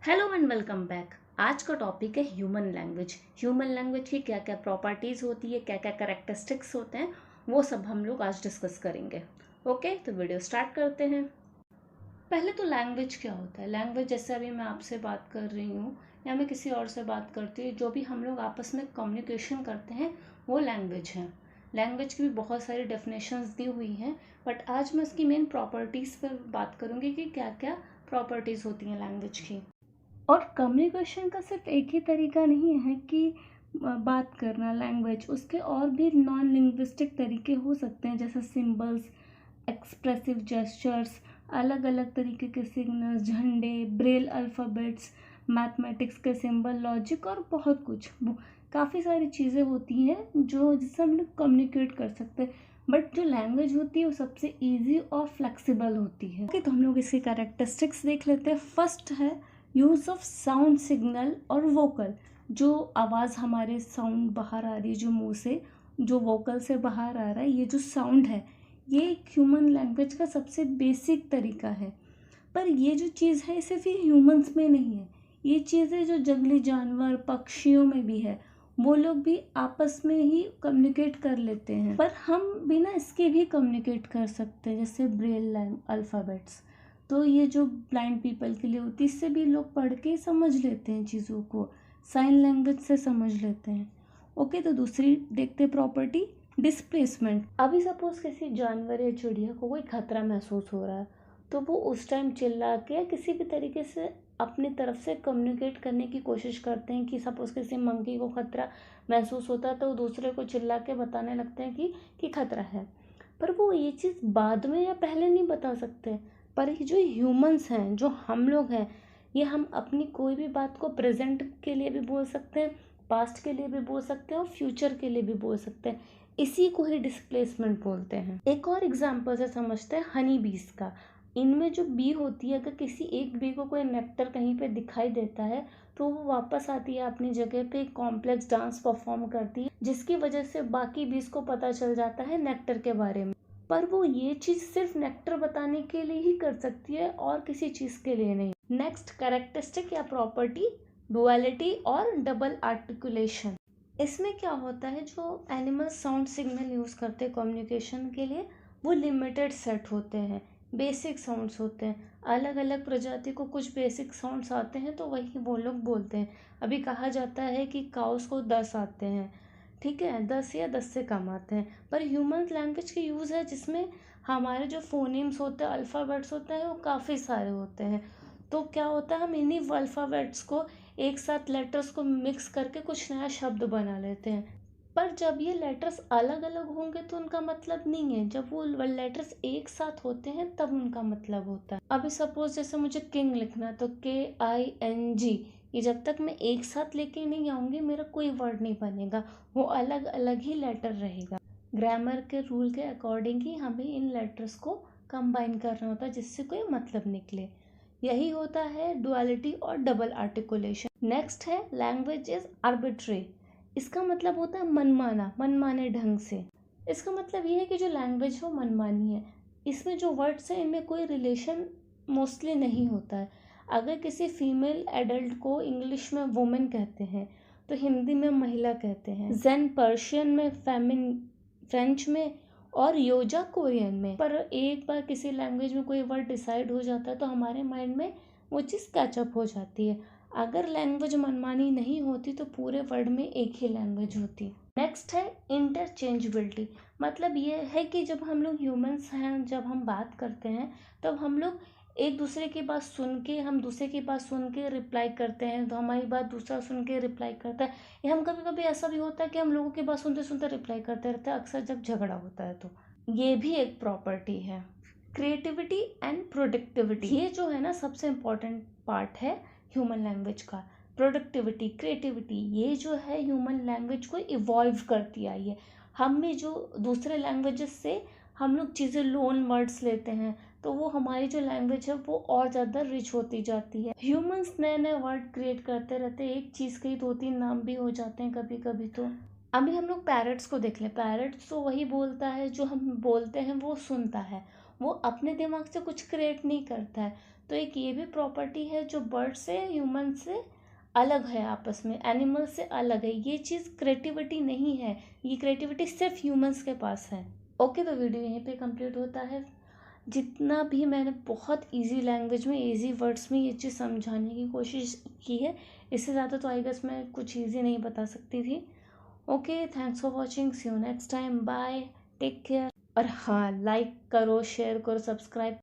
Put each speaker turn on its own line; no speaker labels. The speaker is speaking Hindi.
Hello and welcome back. आज का टॉपिक है ह्यूमन लैंग्वेज। ह्यूमन लैंग्वेज की क्या क्या प्रॉपर्टीज़ होती है, क्या क्या कैरेक्टरिस्टिक्स होते हैं, वो सब हम लोग आज डिस्कस करेंगे। ओके, तो वीडियो स्टार्ट करते हैं। पहले तो लैंग्वेज क्या होता है। लैंग्वेज जैसे अभी मैं आपसे बात कर रही हूँ या मैं किसी और से बात करती हूँ, जो भी हम लोग आपस में कम्युनिकेशन करते हैं वो लैंग्वेज है। लैंग्वेज की भी बहुत सारी डेफिनेशंस दी हुई हैं, बट आज मैं इसकी मेन प्रॉपर्टीज़ पर बात करूँगी कि क्या क्या प्रॉपर्टीज़ होती हैं लैंग्वेज की। और कम्युनिकेशन का सिर्फ एक ही तरीका नहीं है कि बात करना लैंग्वेज, उसके और भी नॉन लिंग्विस्टिक तरीके हो सकते हैं, जैसे सिंबल्स, एक्सप्रेसिव जेस्चर्स, अलग अलग तरीके के सिग्नल्स, झंडे, ब्रेल अल्फ़ाबेट्स, मैथमेटिक्स के सिंबल, लॉजिक और बहुत कुछ। काफ़ी सारी चीज़ें होती हैं जो जिससे हम लोग कम्युनिकेट कर सकते हैं, बट जो लैंग्वेज होती है वो सबसे इजी और फ्लेक्सिबल होती है। ओके, तो हम लोग इसकी कैरेक्टरिस्टिक्स देख लेते हैं। फर्स्ट है यूज़ ऑफ साउंड सिग्नल और वोकल। जो आवाज़ हमारे साउंड बाहर आ रही है, जो मुंह से, जो वोकल से बाहर आ रहा है, ये जो साउंड है, ये एक ह्यूमन लैंग्वेज का सबसे बेसिक तरीका है। पर ये जो चीज़ है सिर्फ ये ह्यूमंस में नहीं है, ये चीज़ें जो जंगली जानवर, पक्षियों में भी है, वो लोग भी आपस में ही कम्युनिकेट कर लेते हैं। पर हम बिना इसके भी कम्युनिकेट कर सकते हैं, जैसे ब्रेल अल्फ़ाबेट्स। तो ये जो ब्लाइंड पीपल के लिए होती है, इससे भी लोग पढ़ के समझ लेते हैं चीज़ों को, साइन लैंग्वेज से समझ लेते हैं। ओके, तो दूसरी देखते प्रॉपर्टी, डिस्प्लेसमेंट। अभी सपोज किसी जानवर या चिड़िया को कोई खतरा महसूस हो रहा है, तो वो उस टाइम चिल्ला के या किसी भी तरीके से अपनी तरफ से कम्युनिकेट करने की कोशिश करते हैं। कि सपोज किसी मंकी को खतरा महसूस होता है तो वो दूसरे को चिल्ला के बताने लगते हैं कि खतरा है। पर वो ये चीज़ बाद में या पहले नहीं बता सकते। पर ये जो ह्यूमंस हैं, जो हम लोग हैं, ये हम अपनी कोई भी बात को प्रेजेंट के लिए भी बोल सकते हैं, पास्ट के लिए भी बोल सकते हैं और फ्यूचर के लिए भी बोल सकते हैं। इसी को ही डिस्प्लेसमेंट बोलते हैं। एक और एग्जांपल से समझते हैं हनी बीज का। इनमें जो बी होती है, अगर किसी एक बी को कोई नेक्टर कहीं पे दिखाई देता है तो वो वापस आती है अपनी जगह पे, कॉम्प्लेक्स डांस परफॉर्म करती है, जिसकी वजह से बाकी बीज को पता चल जाता है नेक्टर के बारे में। पर वो ये चीज़ सिर्फ नेक्टर बताने के लिए ही कर सकती है और किसी चीज़ के लिए नहीं। नेक्स्ट कैरेक्टरिस्टिक या प्रॉपर्टी, डुअलिटी और डबल आर्टिकुलेशन। इसमें क्या होता है, जो एनिमल साउंड सिग्नल यूज़ करते हैं कम्युनिकेशन के लिए, वो लिमिटेड सेट होते हैं, बेसिक साउंड्स होते हैं। अलग अलग प्रजाति को कुछ बेसिक साउंड्स आते हैं तो वही वो लोग बोलते हैं। अभी कहा जाता है कि काउस को 10 आते हैं, ठीक है, 10 या 10 से कम आते हैं। पर ह्यूमन लैंग्वेज की यूज़ है जिसमें हमारे जो फोनेम्स होते हैं, अल्फ़ाबेट्स होते हैं, वो काफ़ी सारे होते हैं। तो क्या होता है, हम इन्हीं अल्फ़ाबेट्स को एक साथ, लेटर्स को मिक्स करके कुछ नया शब्द बना लेते हैं। पर जब ये लेटर्स अलग अलग होंगे तो उनका मतलब नहीं है, जब वो लेटर्स एक साथ होते हैं तब उनका मतलब होता है। अभी सपोज जैसे मुझे किंग लिखना है तो KING, ये जब तक मैं एक साथ लेके नहीं आऊँगी मेरा कोई वर्ड नहीं बनेगा, वो अलग अलग ही लेटर रहेगा। ग्रामर के रूल के अकॉर्डिंग ही हमें इन लेटर्स को कंबाइन करना होता है जिससे कोई मतलब निकले। यही होता है डुअलिटी और डबल आर्टिकुलेशन। नेक्स्ट है लैंग्वेज इज आर्बिट्री। इसका मतलब होता है मनमाना, मनमाने ढंग से। इसका मतलब ये है कि जो लैंग्वेज है वो मनमानी है। इसमें जो वर्ड्स हैं इनमें कोई रिलेशन मोस्टली नहीं होता है। अगर किसी फीमेल एडल्ट को इंग्लिश में वुमेन कहते हैं तो हिंदी में महिला कहते हैं, जेन पर्शियन में फेमिन, फ्रेंच में और योजा कोरियन में। पर एक बार किसी लैंग्वेज में कोई वर्ड डिसाइड हो जाता है तो हमारे माइंड में वो चीज़ कैचअप हो जाती है। अगर लैंग्वेज मनमानी नहीं होती तो पूरे वर्ल्ड में एक ही लैंग्वेज होती। नेक्स्ट है इंटरचेंजेबिलिटी। मतलब ये है कि जब हम लोग ह्यूमंस हैं, जब हम बात करते हैं तब हम लोग एक दूसरे की बात सुन के, हम दूसरे की बात सुन के रिप्लाई करते हैं, तो हमारी बात दूसरा सुन के रिप्लाई करता है। या हम कभी कभी ऐसा भी होता है कि हम लोगों की बात सुनते सुनते रिप्लाई करते रहते हैं, अक्सर जब झगड़ा होता है तो। ये भी एक प्रॉपर्टी है। क्रिएटिविटी एंड प्रोडक्टिविटी, ये जो है ना सबसे इम्पोर्टेंट पार्ट है ह्यूमन लैंग्वेज का। प्रोडक्टिविटी, क्रिएटिविटी, ये जो है ह्यूमन लैंग्वेज को इवॉल्व करती आई है। हम भी जो दूसरे लैंग्वेजेस से हम लोग चीज़ें, लोन वर्ड्स लेते हैं तो वो हमारी जो लैंग्वेज है वो और ज़्यादा रिच होती जाती है। ह्यूमंस नए नए वर्ड क्रिएट करते रहते हैं, एक चीज़ के ही 2-3 नाम भी हो जाते हैं कभी कभी तो। अभी हम लोग पैरट्स को देख लें। पैरट्स तो वही बोलता है जो हम बोलते हैं, वो सुनता है, वो अपने दिमाग से कुछ क्रिएट नहीं करता है। तो एक ये भी प्रॉपर्टी है जो बर्ड से ह्यूमन से अलग है, आपस में एनिमल से अलग है। ये चीज़ क्रिएटिविटी नहीं है, ये क्रिएटिविटी सिर्फ ह्यूमंस के पास है। ओके, तो वीडियो यहीं पे कंप्लीट होता है। जितना भी मैंने बहुत इजी लैंग्वेज में, इजी वर्ड्स में ये चीज़ समझाने की कोशिश की है, इससे ज़्यादा तो आई गेस मैं कुछ इजी नहीं बता सकती थी। Okay, thanks for watching, see you next time, bye, take care. और हाँ, लाइक करो, शेयर करो, सब्सक्राइब